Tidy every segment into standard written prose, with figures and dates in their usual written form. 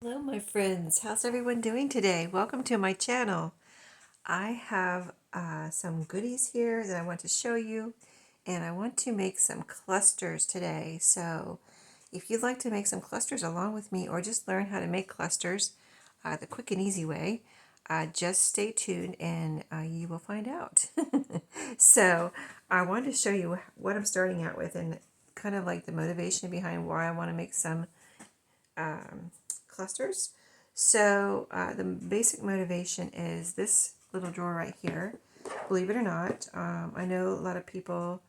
Hello, my friends. How's everyone doing today? Welcome to my channel. I have some goodies here that I want to show you, and I want to make some clusters today. So if you'd like to make some clusters along with me or just learn how to make clusters the quick and easy way, just stay tuned and you will find out. So I wanted to show you what I'm starting out with and kind of like the motivation behind why I want to make some clusters. So the basic motivation is this little drawer right here. Believe it or not, I know a lot of people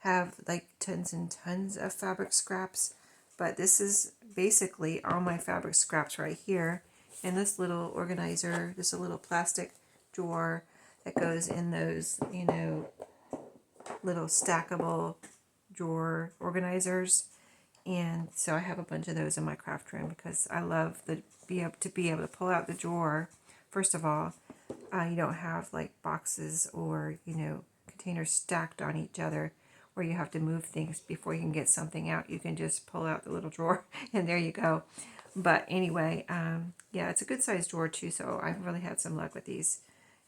have like tons and tons of fabric scraps, but this is basically all my fabric scraps right here. And this little organizer, just a little plastic drawer that goes in those, little stackable drawer organizers. And so I have a bunch of those in my craft room because I love be able to pull out the drawer. First of all, you don't have like boxes or containers stacked on each other where you have to move things before you can get something out. You can just pull out the little drawer and there you go. But anyway, yeah, it's a good sized drawer too. So I've really had some luck with these,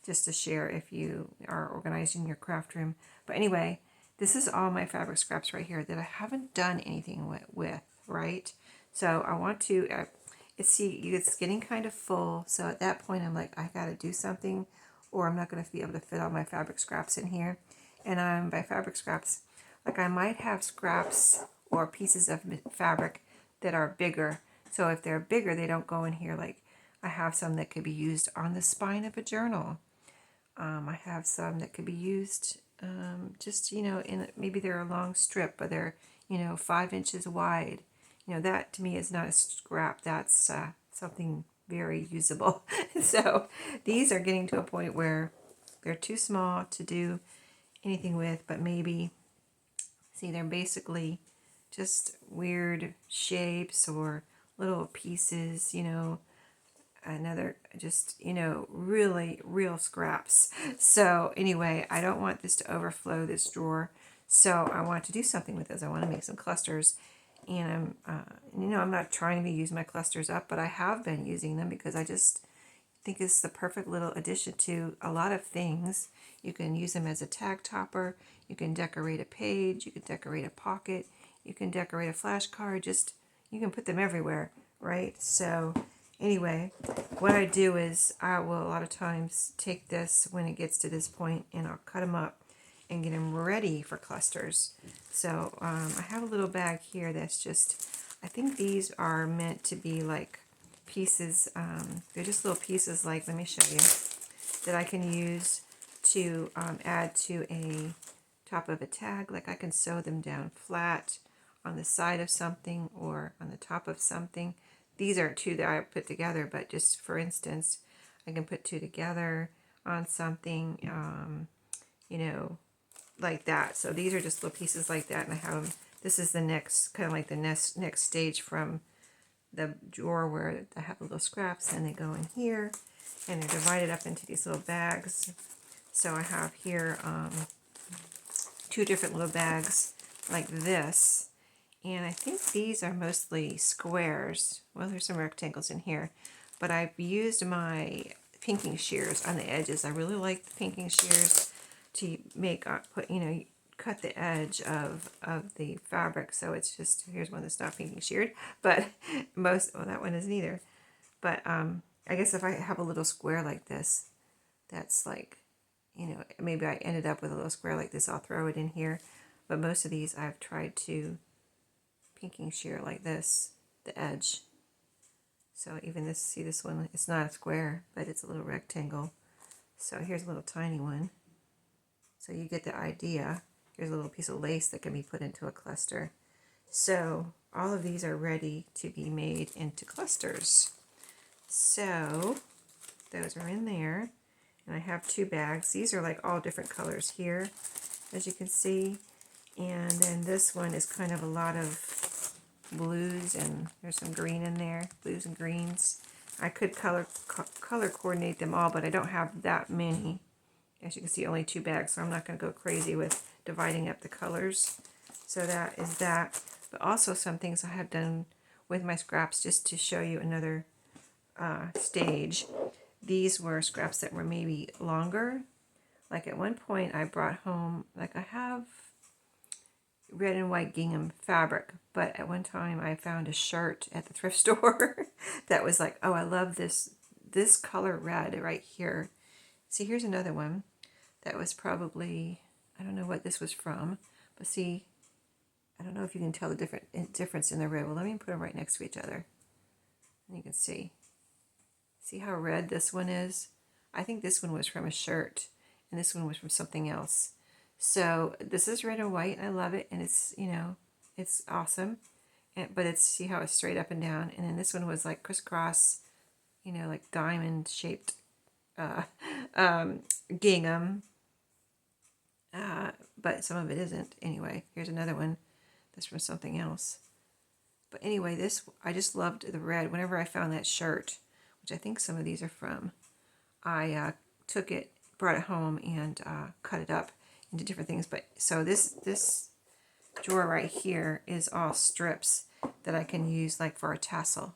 just to share if you are organizing your craft room. But anyway, this is all my fabric scraps right here that I haven't done anything with, right? So I want to, it's getting kind of full. So at that point, I'm like, I got to do something or I'm not going to be able to fit all my fabric scraps in here. And by fabric scraps, like I might have scraps or pieces of fabric that are bigger. So if they're bigger, they don't go in here. Like I have some that could be used on the spine of a journal. I have some that could be used just, in maybe they're a long strip, but they're, 5 inches wide. That to me is not a scrap. That's something very usable. So these are getting to a point where they're too small to do anything with, but maybe, see, they're basically just weird shapes or little pieces, another just really real scraps. So anyway, I don't want this to overflow this drawer, so I want to do something with this. I want to make some clusters, and I'm not trying to use my clusters up, but I have been using them because I just think it's the perfect little addition to a lot of things. You can use them as a tag topper, you can decorate a page, you can decorate a pocket, you can decorate a flashcard, just you can put them everywhere, right? So anyway, what I do is I will a lot of times take this when it gets to this point and I'll cut them up and get them ready for clusters. So I have a little bag here that's just, I think these are meant to be like pieces, they're just little pieces, like, let me show you, that I can use to add to a top of a tag. Like I can sew them down flat on the side of something or on the top of something. These are two that I put together, but just for instance, I can put two together on something, like that. So these are just little pieces like that, and I have them. This is the next, kind of like the next stage from the drawer where I have the little scraps, and they go in here, and they're divided up into these little bags. So I have here two different little bags like this, and I think these are mostly squares. Well, there's some rectangles in here, but I've used my pinking shears on the edges. I really like the pinking shears to make, cut the edge of the fabric. So it's just, here's one that's not pinking sheared, but well, that one isn't either. But I guess if I have a little square like this, that's like, maybe I ended up with a little square like this, I'll throw it in here. But most of these I've tried to pinking shear like this, the edge. So even this, see this one, it's not a square, but it's a little rectangle. So here's a little tiny one. So you get the idea. Here's a little piece of lace that can be put into a cluster. So all of these are ready to be made into clusters. So those are in there. And I have two bags. These are like all different colors here, as you can see. And then this one is kind of a lot of blues, and there's some green in there, blues and greens. I could color coordinate them all, but I don't have that many. As you can see, only two bags, so I'm not going to go crazy with dividing up the colors. So that is that. But also some things I have done with my scraps, just to show you another stage, these were scraps that were maybe longer. Like at one point I brought home, like I have red and white gingham fabric, but at one time I found a shirt at the thrift store that was like, oh, I love this color red right here. See, here's another one that was probably, I don't know what this was from, but see, I don't know if you can tell the difference in the red. Well, let me put them right next to each other, and you can see. See how red this one is? I think this one was from a shirt, and this one was from something else. So this is red and white, and I love it, and it's, you know, it's awesome. But it's, see how it's straight up and down, and then this one was like crisscross, you know, like diamond shaped gingham, but some of it isn't. Anyway, here's another one that's from something else. But anyway, this, I just loved the red. Whenever I found that shirt, which I think some of these are from, I took it, brought it home, and cut it up into different things. But so this drawer right here is all strips that I can use like for a tassel.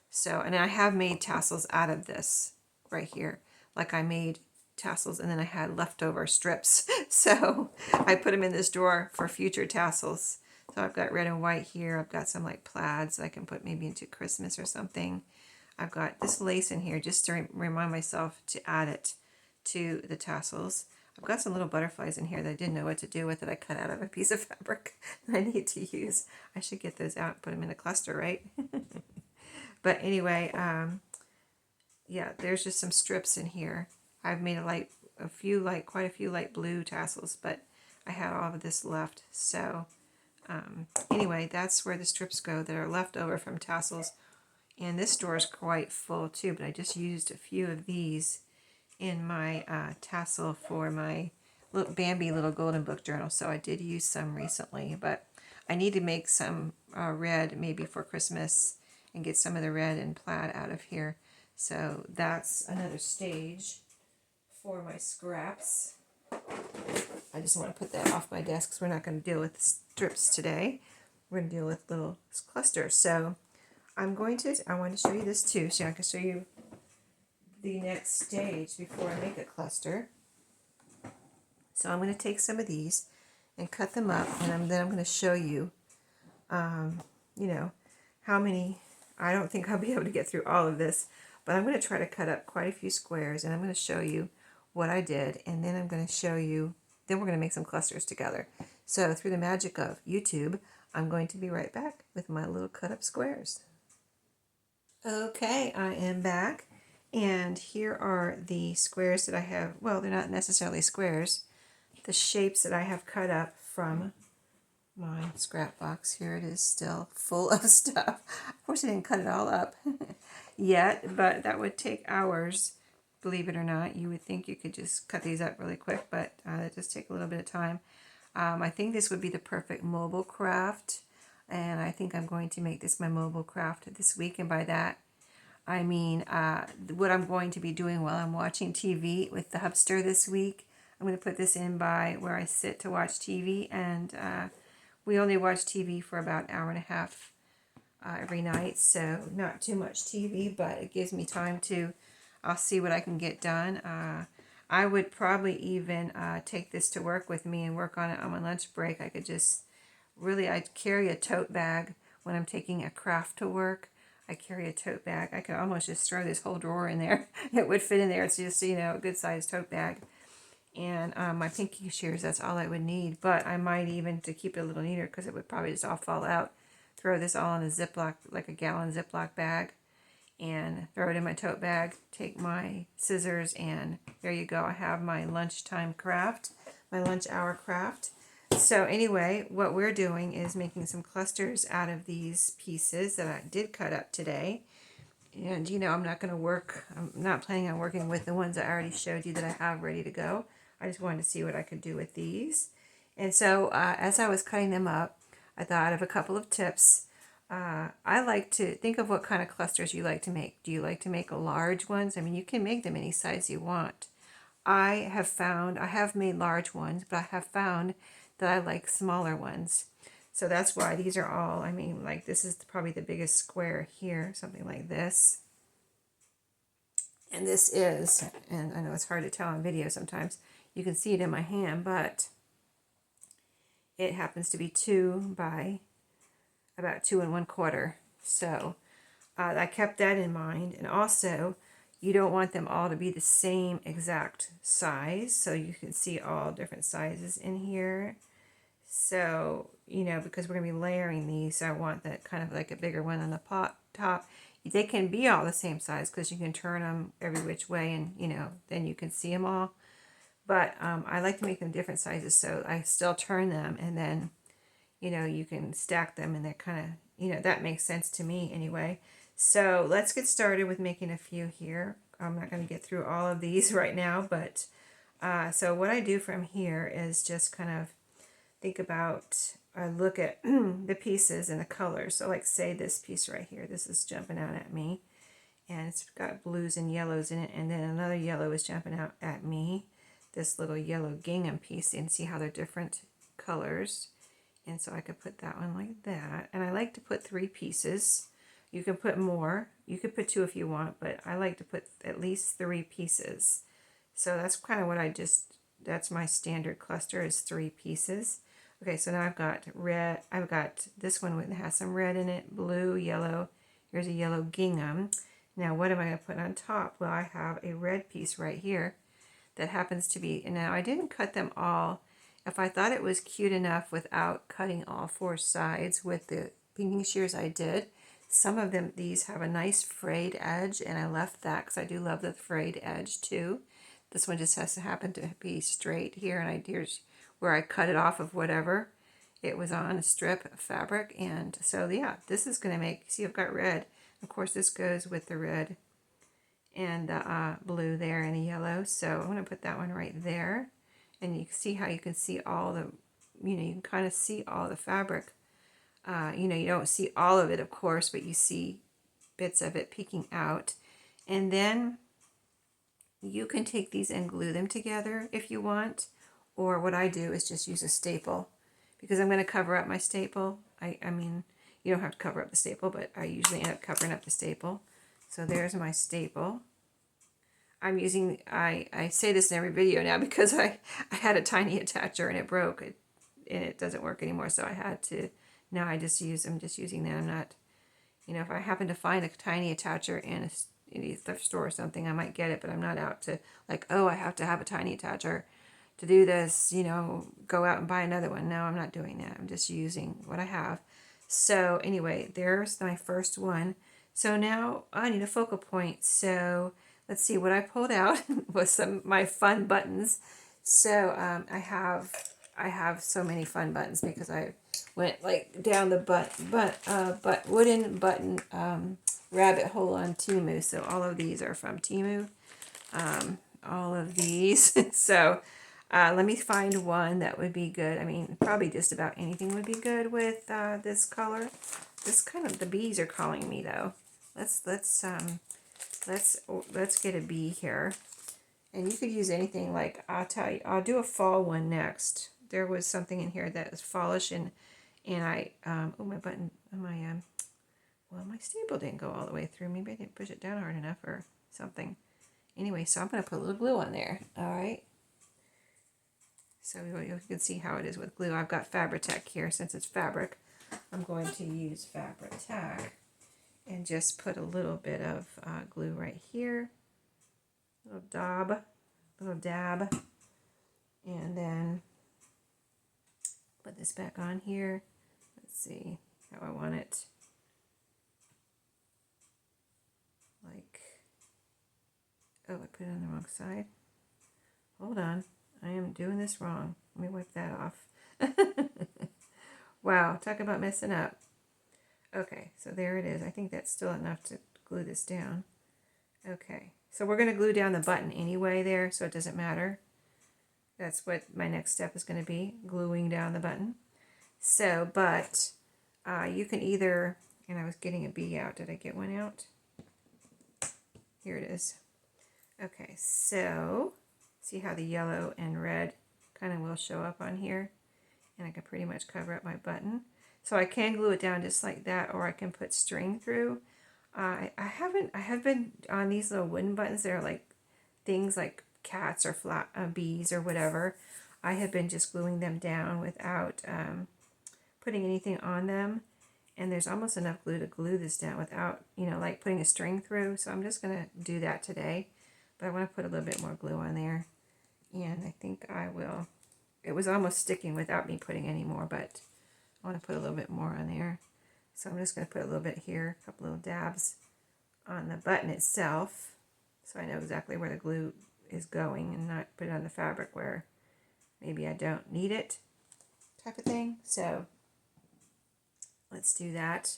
So, and I have made tassels out of this right here. Like I made tassels and then I had leftover strips. So I put them in this drawer for future tassels. So I've got red and white here. I've got some like plaids I can put maybe into Christmas or something. I've got this lace in here just to remind myself to add it to the tassels. I've got some little butterflies in here that I didn't know what to do with that I cut out of a piece of fabric that I need to use. I should get those out and put them in a cluster, right? But anyway, yeah, there's just some strips in here. I've made quite a few light blue tassels, but I had all of this left. So anyway, that's where the strips go that are left over from tassels. And this drawer is quite full too, but I just used a few of these in my tassel for my little Bambi little golden book journal. So I did use some recently, but I need to make some red maybe for Christmas and get some of the red and plaid out of here. So that's another stage for my scraps. I just want to put that off my desk because we're not going to deal with strips today. We're going to deal with little clusters. So I want to show you this too, so I can show you the next stage before I make a cluster. So I'm going to take some of these and cut them up, and then I'm going to show you, you know, how many. I don't think I'll be able to get through all of this, but I'm going to try to cut up quite a few squares, and I'm going to show you what I did, and then I'm going to show you, then we're going to make some clusters together. So through the magic of YouTube, I'm going to be right back with my little cut up squares. Okay, I am back, and here are the squares that I have. Well, they're not necessarily squares. The shapes that I have cut up from my scrap box. Here it is, still full of stuff. Of course, I didn't cut it all up yet, but that would take hours, believe it or not. You would think you could just cut these up really quick, but it does take a little bit of time. I think this would be the perfect mobile craft, and I think I'm going to make this my mobile craft this week, and by that, I mean what I'm going to be doing while I'm watching TV with the Hubster this week. I'm going to put this in by where I sit to watch TV, and we only watch TV for about an hour and a half every night, so not too much TV, but it gives me time to, I'll see what I can get done. I would probably even take this to work with me and work on it on my lunch break. I could just, I'd carry a tote bag when I'm taking a craft to work. I carry a tote bag. I could almost just throw this whole drawer in there. It would fit in there. It's just, you know, a good sized tote bag. And my pinky shears, that's all I would need. But I might even, to keep it a little neater, because it would probably just all fall out, throw this all in a Ziploc, like a gallon Ziploc bag, and throw it in my tote bag, take my scissors, and there you go. I have my lunchtime craft, my lunch hour craft. So anyway, what we're doing is making some clusters out of these pieces that I did cut up today. And, you know, I'm not planning on working with the ones I already showed you that I have ready to go. I just wanted to see what I could do with these. And so as I was cutting them up, I thought of a couple of tips. I like to think of what kind of clusters you like to make. Do you like to make large ones? I mean, you can make them any size you want. I have made large ones, but I have found that I like smaller ones. So that's why these are all, I mean, like this is probably the biggest square here, something like this. And this is, and I know it's hard to tell on video sometimes, you can see it in my hand, but it happens to be 2 by about 2 1/4. So I kept that in mind. And also, you don't want them all to be the same exact size. So you can see all different sizes in here. So, you know, because we're going to be layering these, so I want that kind of like a bigger one on the top. They can be all the same size because you can turn them every which way and, you know, then you can see them all. But I like to make them different sizes, so I still turn them and then, you know, you can stack them and they're kind of, you know, that makes sense to me anyway. So let's get started with making a few here. I'm not going to get through all of these right now, but so what I do from here is just kind of think about, I look at the pieces and the colors. So like say this piece right here, this is jumping out at me and it's got blues and yellows in it, and then another yellow is jumping out at me. This little yellow gingham piece, and see how they're different colors. And so I could put that one like that. And I like to put 3 pieces. You can put more. You could put 2 if you want, but I like to put at least 3 pieces. So that's kind of what that's my standard cluster is 3 pieces. Okay, so now I've got red. I've got this one that has some red in it, blue, yellow. Here's a yellow gingham. Now what am I going to put on top? Well, I have a red piece right here that happens to be, and now I didn't cut them all. If I thought it was cute enough without cutting all 4 sides with the pinking shears, I did. Some of them, these have a nice frayed edge, and I left that because I do love the frayed edge too. This one just has to happen to be straight here, and here's where I cut it off of whatever it was on, a strip of fabric. And so yeah, this is going to make, see, I've got red. Of course, this goes with the red and the blue there and the yellow. So I'm going to put that one right there. And you can see how you can see all the, you know, you can kind of see all the fabric. You know, you don't see all of it, of course, but you see bits of it peeking out. And then you can take these and glue them together if you want. Or what I do is just use a staple, because I'm going to cover up my staple. I mean, you don't have to cover up the staple, but I usually end up covering up the staple. So there's my staple. I'm using, I say this in every video now because I had a tiny attacher and it broke and it doesn't work anymore. So I had to, now I'm just using that. I'm not, you know, if I happen to find a tiny attacher in a thrift store or something, I might get it, but I'm not out to like, oh, I have to have a tiny attacher to do this, you know, go out and buy another one. No, I'm not doing that. I'm just using what I have. So anyway, there's my first one. So now I need a focal point. So let's see, what I pulled out was some my fun buttons. So I have so many fun buttons because I went like down the wooden button rabbit hole on Temu. So all of these are from Temu. All of these. So let me find one that would be good. I mean, probably just about anything would be good with this color. This kind of, the bees are calling me though. Let's get a bee here. And you could use anything, like I'll tell you, I'll do a fall one next. There was something in here that was fallish, and I oh, my button, well, my staple didn't go all the way through. Maybe I didn't push it down hard enough or something. Anyway, so I'm going to put a little glue on there. All right. So you can see how it is with glue. I've got Fabri-Tac here. Since it's fabric, I'm going to use Fabri-Tac and just put a little bit of glue right here. Little dab. And then put this back on here. Let's see how I want it. Like, oh, I put it on the wrong side. Hold on. I am doing this wrong. Let me wipe that off. Wow, talk about messing up. Okay, so there it is. I think that's still enough to glue this down. Okay, so we're going to glue down the button anyway there, so it doesn't matter. That's what my next step is going to be, gluing down the button. So, but you can either, and I was getting a bee out. Did I get one out? Here it is. Okay, so see how the yellow and red kind of will show up on here, and I can pretty much cover up my button. So I can glue it down just like that, or I can put string through. I have been on these little wooden buttons. They're like things like cats or bees or whatever. I have been just gluing them down without putting anything on them. And there's almost enough glue to glue this down without, like putting a string through. So I'm just going to do that today. But I want to put a little bit more glue on there. And I think I will. It was almost sticking without me putting any more, but I want to put a little bit more on there. So I'm just going to put a little bit here, a couple little dabs on the button itself. So I know exactly where the glue is going and not put it on the fabric where maybe I don't need it type of thing. So let's do that.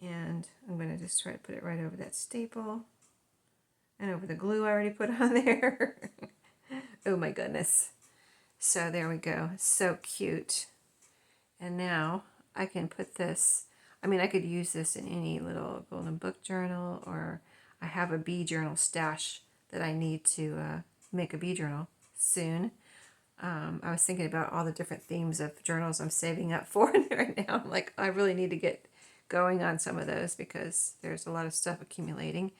And I'm going to just try to put it right over that staple and over the glue I already put on there. Oh my goodness. So there we go. So cute. And now I can put this, I could use this in any little golden book journal, or I have a bee journal stash that I need to make a bee journal soon. I was thinking about all the different themes of journals I'm saving up for right now. I'm like, I really need to get going on some of those because there's a lot of stuff accumulating.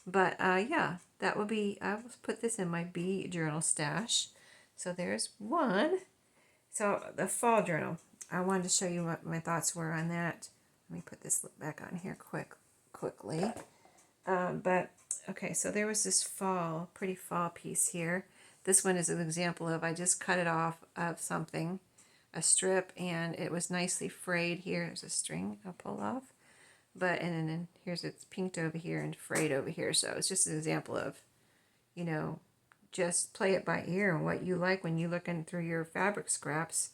But yeah, that will be, I will put this in my bee journal stash. So there's one. So the fall journal, I wanted to show you what my thoughts were on that. Let me put this back on here quickly. But okay, so there was this pretty fall piece here. This one is an example of, I just cut it off of something, a strip, and it was nicely frayed here. There's a string I'll pull off. And then here's, it's pinked over here and frayed over here. So it's just an example of, just play it by ear and what you like when you're looking through your fabric scraps.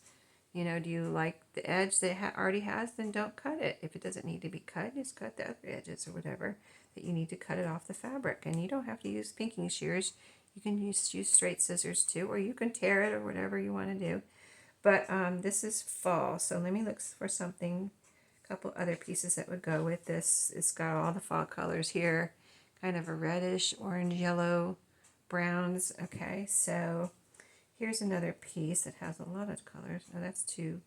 Do you like the edge that it already has? Then don't cut it. If it doesn't need to be cut, just cut the other edges or whatever that you need to cut it off the fabric. And you don't have to use pinking shears. You can use straight scissors too, or you can tear it or whatever you want to do. But this is fall, so let me look for something, a couple other pieces that would go with this. It's got all the fall colors here, kind of a reddish, orange, yellow, browns. Okay, so here's another piece that has a lot of colors. Oh, that's two.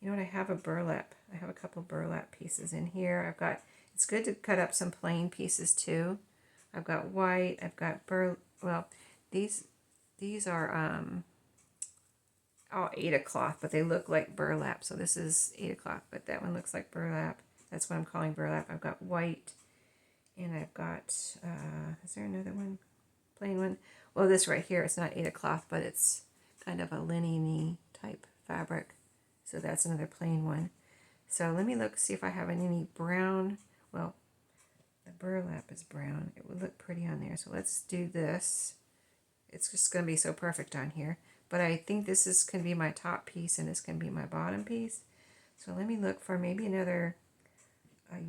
You know what? I have a burlap. I have a couple burlap pieces in here. I've got, it's good to cut up some plain pieces too. I've got white. I've got these are all Aida cloth, but they look like burlap. So this is Aida cloth, but that one looks like burlap. That's what I'm calling burlap. I've got white, and I've got, is there another one? Plain one? Well, this right here, it's not Aida cloth, but it's kind of a linen-y type fabric. So that's another plain one. So let me look, see if I have any brown. Well, the burlap is brown. It would look pretty on there. So let's do this. It's just going to be so perfect on here. But I think this is going to be my top piece, and this can be my bottom piece. So let me look for maybe another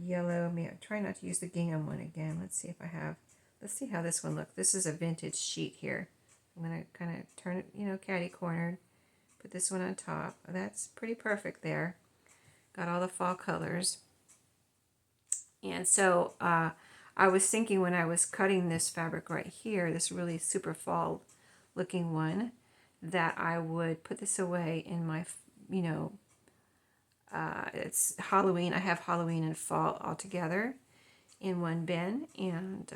yellow. Try not to use the gingham one again. Let's see if I have. Let's see how this one looks. This is a vintage sheet here. I'm going to kind of turn it, catty-cornered. Put this one on top. That's pretty perfect there. Got all the fall colors. And so I was thinking when I was cutting this fabric right here, this really super fall looking one, that I would put this away in my, it's Halloween. I have Halloween and fall all together in one bin, and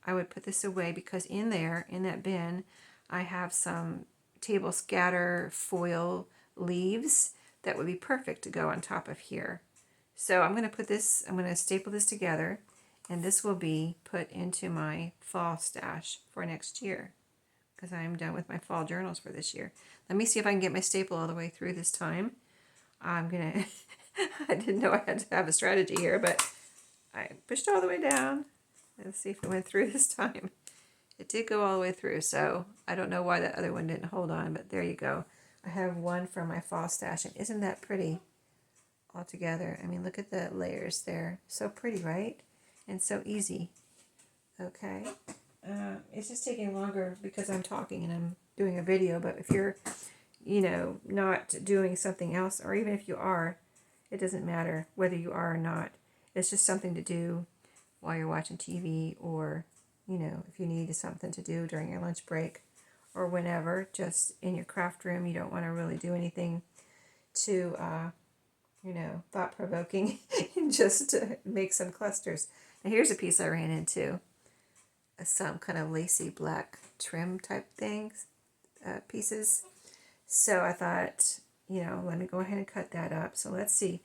I would put this away because in there, in that bin, I have some table scatter foil leaves that would be perfect to go on top of here. So I'm going to put this, I'm going to staple this together, and this will be put into my fall stash for next year because I'm done with my fall journals for this year. Let me see if I can get my staple all the way through this time. I'm going to, I didn't know I had to have a strategy here, but I pushed all the way down. Let's see if it went through this time. It did go all the way through, so I don't know why that other one didn't hold on, but there you go. I have one from my fall stash, and isn't that pretty all together? I mean, look at the layers there. So pretty, right? And so easy. Okay. It's just taking longer because I'm talking and I'm doing a video, but if you're, not doing something else, or even if you are, it doesn't matter whether you are or not. It's just something to do while you're watching TV, or, if you need something to do during your lunch break or whenever, just in your craft room. You don't want to really do anything to, you know, thought-provoking and just to make some clusters. Now here's a piece I ran into, some kind of lacy black trim type things, pieces. So I thought, you know, let me go ahead and cut that up. So let's see.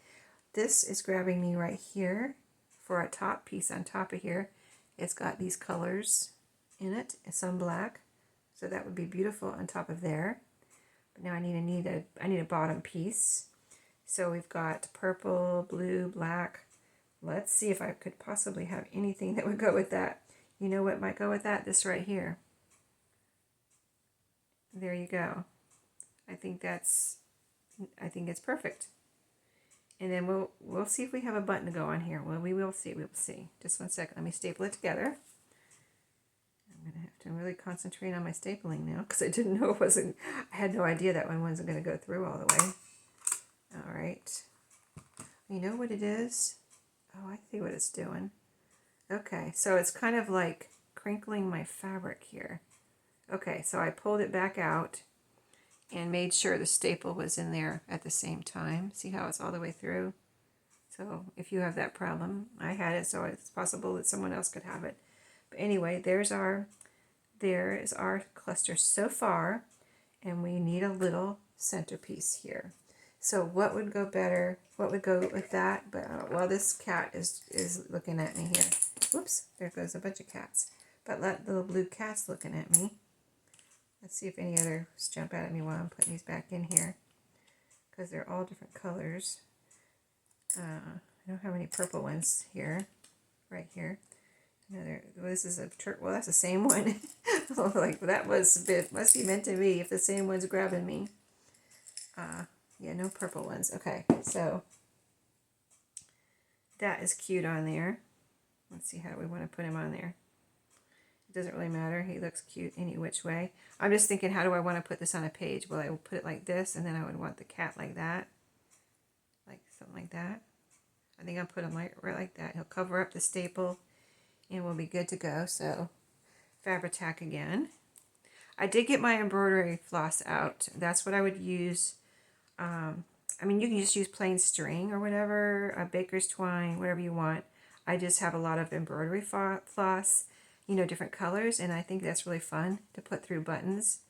This is grabbing me right here for a top piece on top of here. It's got these colors in it, and some black. So that would be beautiful on top of there. But now I need a bottom piece. So we've got purple, blue, black. Let's see if I could possibly have anything that would go with that. You know what might go with that? This right here. There you go. I think it's perfect. And then we'll see if we have a button to go on here. Well, we will see. We will see. Just 1 second. Let me staple it together. I'm going to have to really concentrate on my stapling now because I didn't know I had no idea that one wasn't going to go through all the way. All right. You know what it is? Oh, I see what it's doing. Okay, so it's kind of like crinkling my fabric here. Okay, so I pulled it back out and made sure the staple was in there at the same time. See how it's all the way through? So if you have that problem, I had it, so it's possible that someone else could have it. But anyway, there is our cluster so far, and we need a little centerpiece here. So what would go better? What would go with that? But well, this cat is looking at me here. Whoops, there goes a bunch of cats. But that little blue cat's looking at me. Let's see if any others jump out at me while I'm putting these back in here, because they're all different colors. I don't have any purple ones here, right here. Another. Well, this is well, that's the same one. Like that must be meant to be if the same one's grabbing me. Yeah, no purple ones. Okay, so that is cute on there. Let's see how we want to put him on there. It doesn't really matter. He looks cute any which way. I'm just thinking, how do I want to put this on a page? Well, I will put it like this, and then I would want the cat like that. Like something like that. I think I'll put him right like that. He'll cover up the staple, and we'll be good to go. So, Fabri-Tac again. I did get my embroidery floss out. That's what I would use. I mean, you can just use plain string or whatever, a baker's twine, whatever you want. I just have a lot of embroidery floss, you know, different colors, and I think that's really fun to put through buttons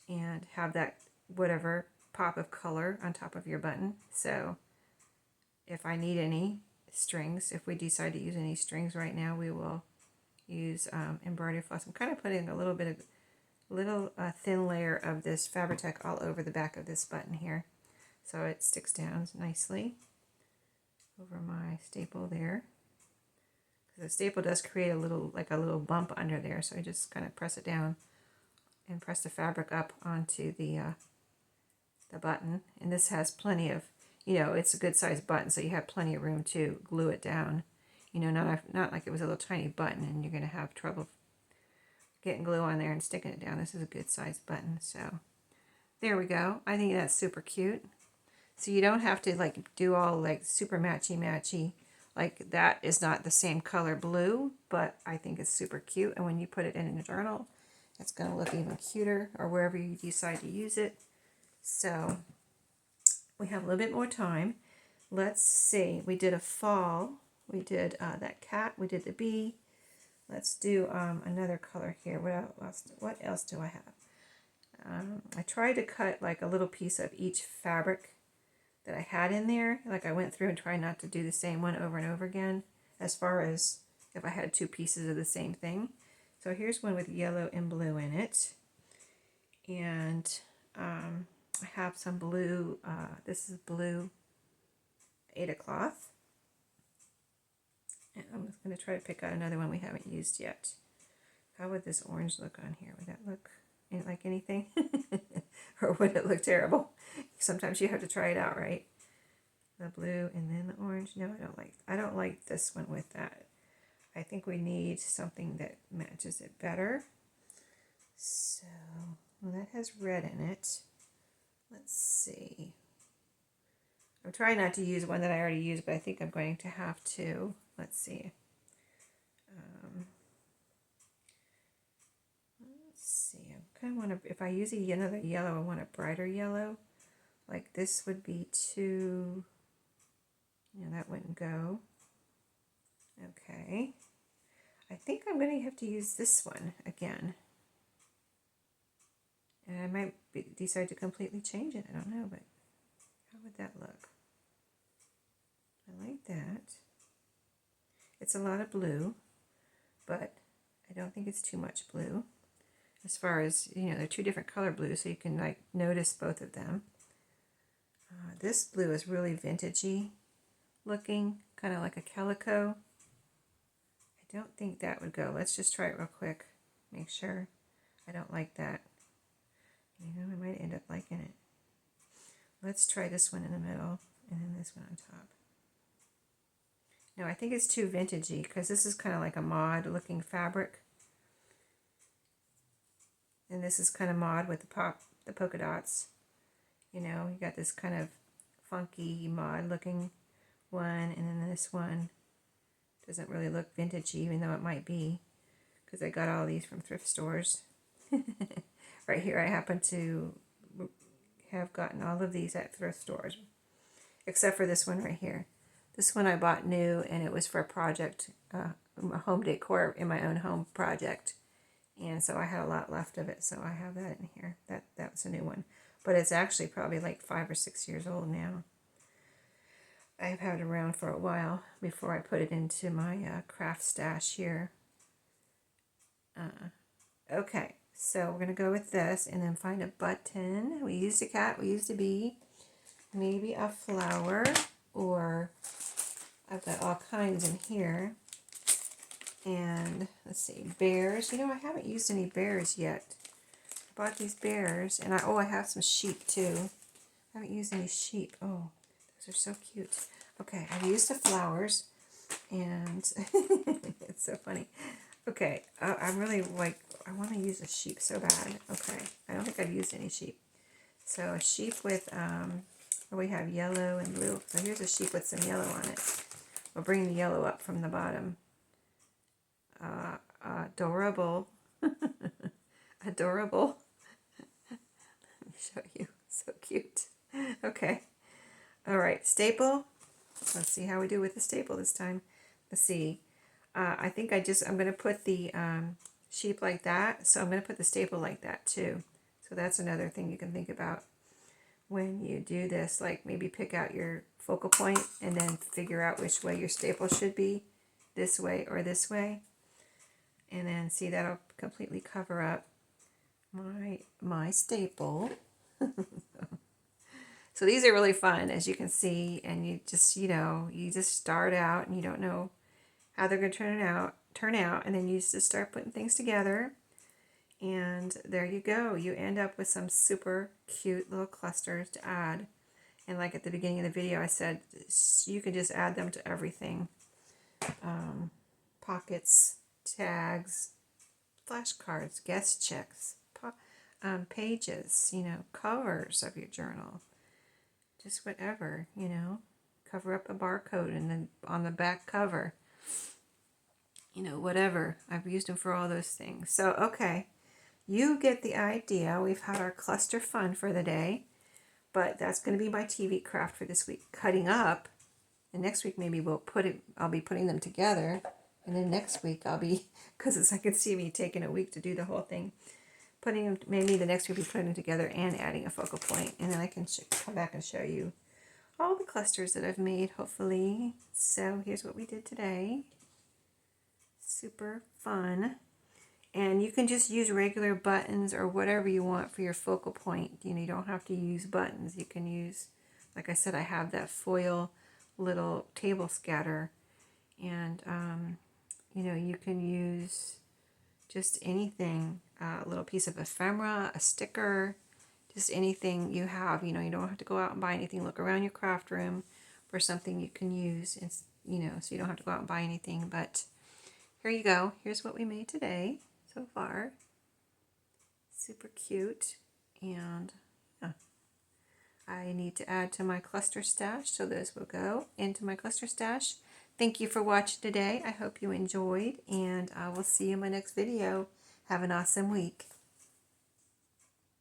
and have that whatever pop of color on top of your button. So if I need any strings, if we decide to use any strings right now, we will use embroidery floss. I'm kind of putting a little thin layer of this Fabri-Tac all over the back of this button here, so it sticks down nicely over my staple there. The staple does create a little bump under there, so I just kind of press it down and press the fabric up onto the button. And this has plenty of, you know, it's a good sized button, so you have plenty of room to glue it down. You know, not like it was a little tiny button and you're going to have trouble getting glue on there and sticking it down. This is a good sized button, so there we go. I think that's super cute. So you don't have to like do all like super matchy. Like that is not the same color blue, but I think it's super cute. And when you put it in a journal, it's going to look even cuter, or wherever you decide to use it. So we have a little bit more time. Let's see. We did a fall. We did that cat. We did the bee. Let's do another color here. What else do I have? I tried to cut like a little piece of each fabric that I had in there. Like I went through and tried not to do the same one over and over again, as far as if I had two pieces of the same thing. So here's one with yellow and blue in it. And I have some blue, this is blue Aida cloth. And I'm just going to try to pick out another one we haven't used yet. How would this orange look on here? Would that look like anything? Or would it look terrible? Sometimes you have to try it out, right? The blue and then the orange. No, I don't like this one with that. I think we need something that matches it better. So, well, that has red in it. Let's see. I'm trying not to use one that I already used, but I think I'm going to have to. Let's see. I kind of want to, if I use another yellow, I want a brighter yellow. Like this would be too that wouldn't go. Okay. I think I'm going to have to use this one again. And I might decide to completely change it. I don't know, but how would that look? I like that. It's a lot of blue, but I don't think it's too much blue. As far as, they're two different color blues, so you can like notice both of them. This blue is really vintagey looking, kind of like a calico. I don't think that would go. Let's just try it real quick. Make sure. I don't like that. I might end up liking it. Let's try this one in the middle and then this one on top. No, I think it's too vintagey because this is kind of like a mod looking fabric. And this is kind of mod with the polka dots. You got this kind of funky mod looking one, and then this one doesn't really look vintagey, even though it might be, because I got all these from thrift stores. Right here, I happen to have gotten all of these at thrift stores, except for this one right here. This one I bought new, and it was for a project, home decor in my own home project. And so I had a lot left of it, so I have that in here. That's a new one. But it's actually probably like 5 or 6 years old now. I've had it around for a while before I put it into my craft stash here. Okay, so we're going to go with this and then find a button. We used a cat, we used a bee, maybe a flower, or I've got all kinds in here. And let's see, bears. I haven't used any bears yet. I bought these bears, and I have some sheep too. I haven't used any sheep. Oh, those are so cute. Okay, I've used the flowers, and it's so funny. Okay, I'm really like, I want to use a sheep so bad. Okay, I don't think I've used any sheep. So a sheep with, we have yellow and blue. So here's a sheep with some yellow on it. We'll bring the yellow up from the bottom. Adorable. Adorable. Let me show you. So cute. Okay. All right. Staple. Let's see how we do with the staple this time. Let's see. I think I'm going to put the sheep like that. So I'm going to put the staple like that too. So that's another thing you can think about when you do this. Like maybe pick out your focal point and then figure out which way your staple should be. This way or this way. And then see, that'll completely cover up my staple. So these are really fun, as you can see, and you just start out and you don't know how they're going to turn out, and then you just start putting things together, and there you go. You end up with some super cute little clusters to add. And like at the beginning of the video, I said you can just add them to everything. Pockets, tags, flashcards, guest checks, pages, covers of your journal, just whatever, cover up a barcode and then on the back cover, whatever. I've used them for all those things. So, okay, you get the idea. We've had our cluster fun for the day, but that's going to be my TV craft for this week, cutting up. And next week maybe I'll be putting them together. And then next week because I could see me taking a week to do the whole thing, putting them, maybe the next week be putting them together and adding a focal point. And then I can come back and show you all the clusters that I've made, hopefully. So here's what we did today. Super fun. And you can just use regular buttons or whatever you want for your focal point. You don't have to use buttons. You can use, like I said, I have that foil little table scatter. And, you can use just anything, a little piece of ephemera, a sticker, just anything you have. You don't have to go out and buy anything. Look around your craft room for something you can use, and, so you don't have to go out and buy anything. But here you go. Here's what we made today so far. Super cute. And I need to add to my cluster stash, so those will go into my cluster stash. Thank you for watching today. I hope you enjoyed, and I will see you in my next video. Have an awesome week.